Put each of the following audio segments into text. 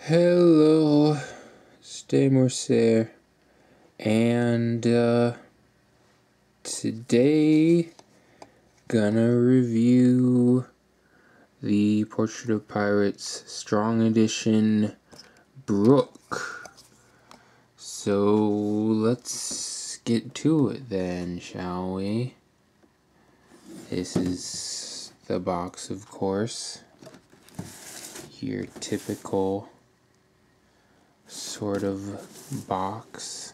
Hello, stay Morser, and today gonna review the Portrait of Pirates Strong Edition Brook. So let's get to it then, shall we? This is the box, of course. Your typical sort of box.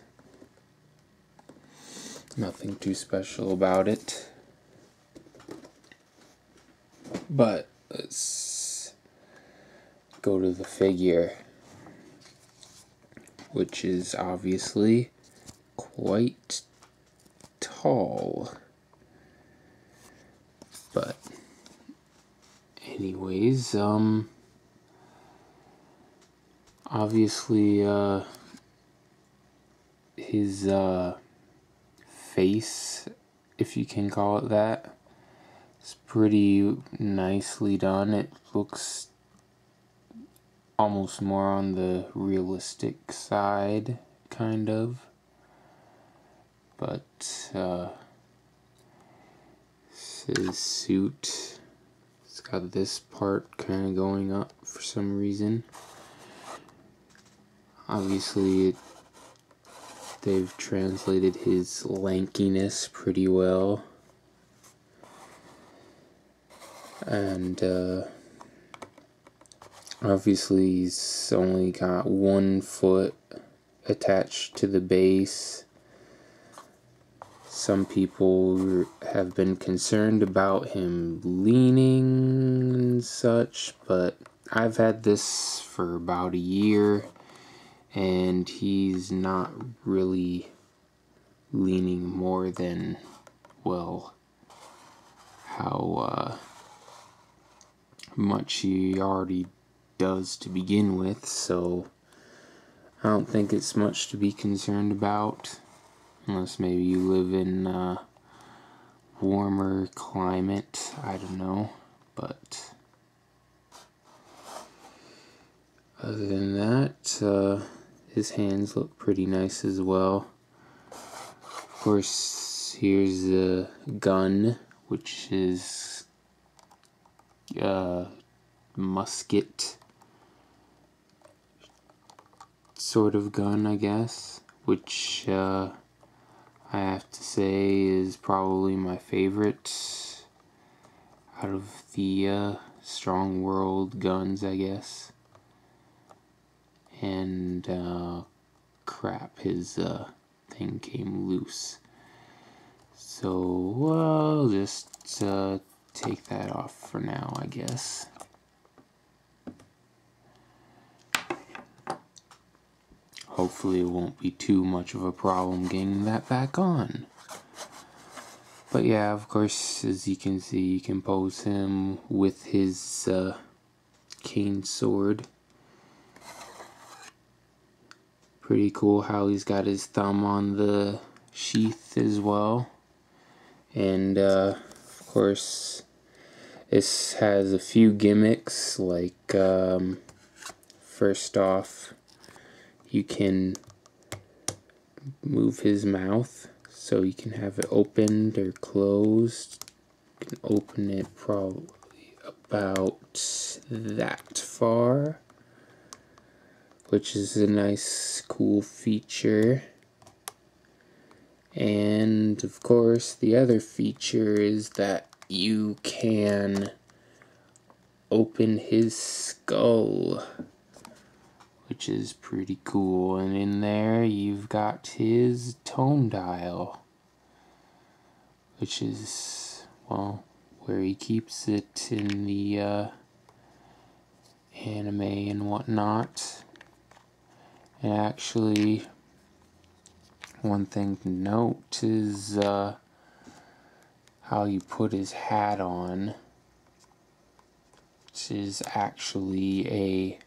Nothing too special about it. But let's go to the figure, which is obviously quite tall. But anyways, obviously his face, if you can call it that, is pretty nicely done. It looks almost more on the realistic side, kind of. But his suit, it's got this part kind of going up for some reason. Obviously, they've translated his lankiness pretty well. And obviously he's only got 1 foot attached to the base. Some people have been concerned about him leaning and such, but I've had this for about a year and he's not really leaning more than, well, how much he already does to begin with, so I don't think it's much to be concerned about, unless maybe you live in a warmer climate, I don't know. But other than that, his hands look pretty nice as well. Of course, here's the gun, which is musket sort of gun, I guess, which I have to say is probably my favorite out of the Strong World guns, I guess. And crap, his thing came loose, so I'll just take that off for now, I guess. Hopefully it won't be too much of a problem getting that back on. But yeah, of course, as you can see, you can pose him with his cane sword. Pretty cool how he's got his thumb on the sheath as well. And of course, this has a few gimmicks, like first off, you can move his mouth so you can have it opened or closed. You can open it probably about that far, which is a nice, cool feature. And of course, the other feature is that you can open his skull, which is pretty cool. And in there, you've got his tone dial, which is, well, where he keeps it in the anime and whatnot. And actually, one thing to note is how you put his hat on, which is actually a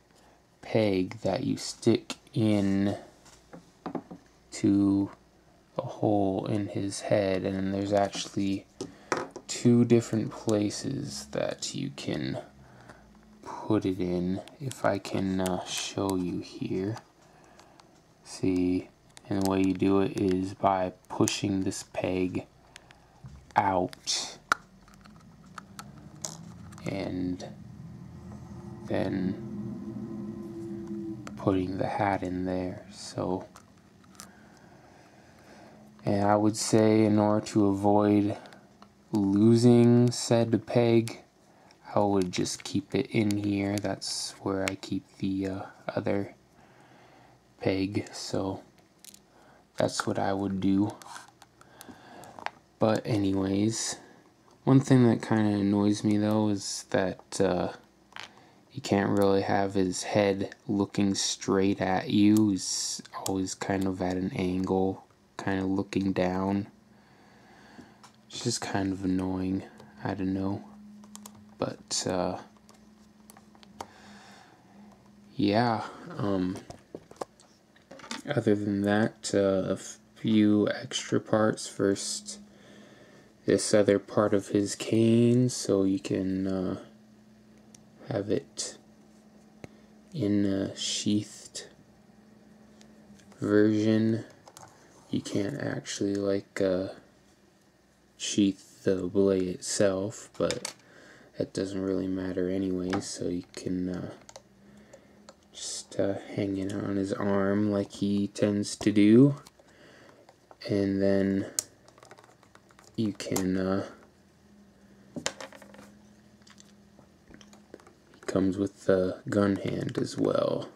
peg that you stick in to a hole in his head, and there's actually 2 different places that you can put it in, if I can show you here. See, and the way you do it is by pushing this peg out and then putting the hat in there. So, and I would say in order to avoid losing said peg, I would just keep it in here. That's where I keep the other peg, so that's what I would do. But anyways, one thing that kind of annoys me though is that you can't really have his head looking straight at you. He's always kind of at an angle, kind of looking down. It's just kind of annoying. I don't know. But yeah, other than that, a few extra parts. First, this other part of his cane, so you can have it in a sheathed version. You can't actually like sheath the blade itself, but that doesn't really matter anyway, so you can just hang it on his arm like he tends to do, and then you can he comes with the gun hand as well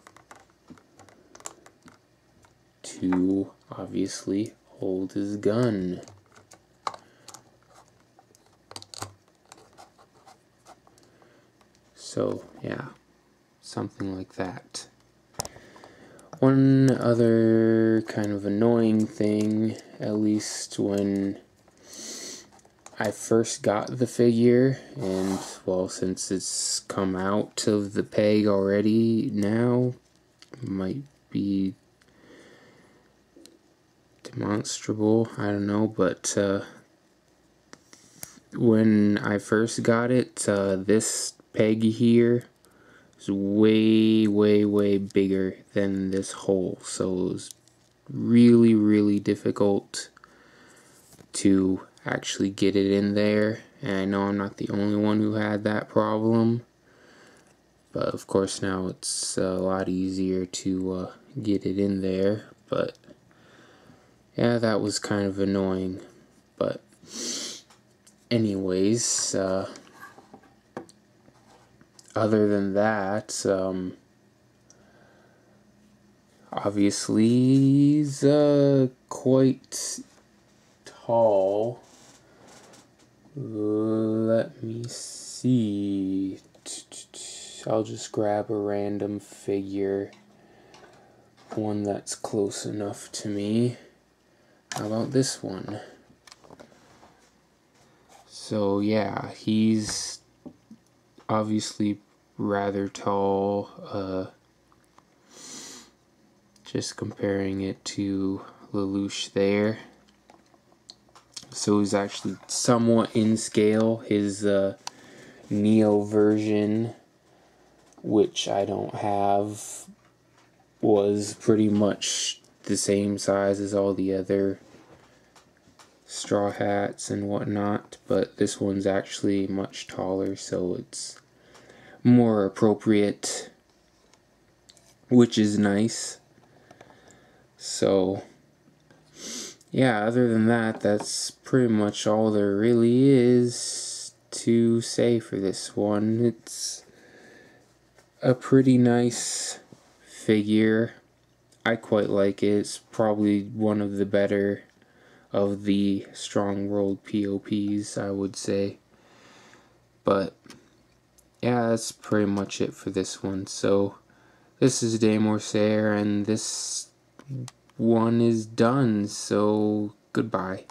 to obviously hold his gun. So yeah, something like that. One other kind of annoying thing, at least when I first got the figure, and well, since it's come out of the peg already now, might be demonstrable, I don't know, but when I first got it, this peg here is way bigger than this hole, so it was really difficult to actually get it in there. And I know I'm not the only one who had that problem, but of course now it's a lot easier to get it in there. But yeah, that was kind of annoying. But anyways, other than that, obviously he's quite tall. Let me see. I'll just grab a random figure, one that's close enough to me. How about this one? So yeah, he's obviously rather tall, just comparing it to Lelouch there. So he's actually somewhat in scale. His Neo version, which I don't have, was pretty much the same size as all the other Straw Hats and whatnot, but this one's actually much taller, so it's more appropriate, which is nice. So yeah, other than that, that's pretty much all there really is to say for this one. It's a pretty nice figure. I quite like it. It's probably one of the better of the strong rolled p.o.ps, I would say. But yeah, that's pretty much it for this one. So this is Morsair, and this one is done. So goodbye.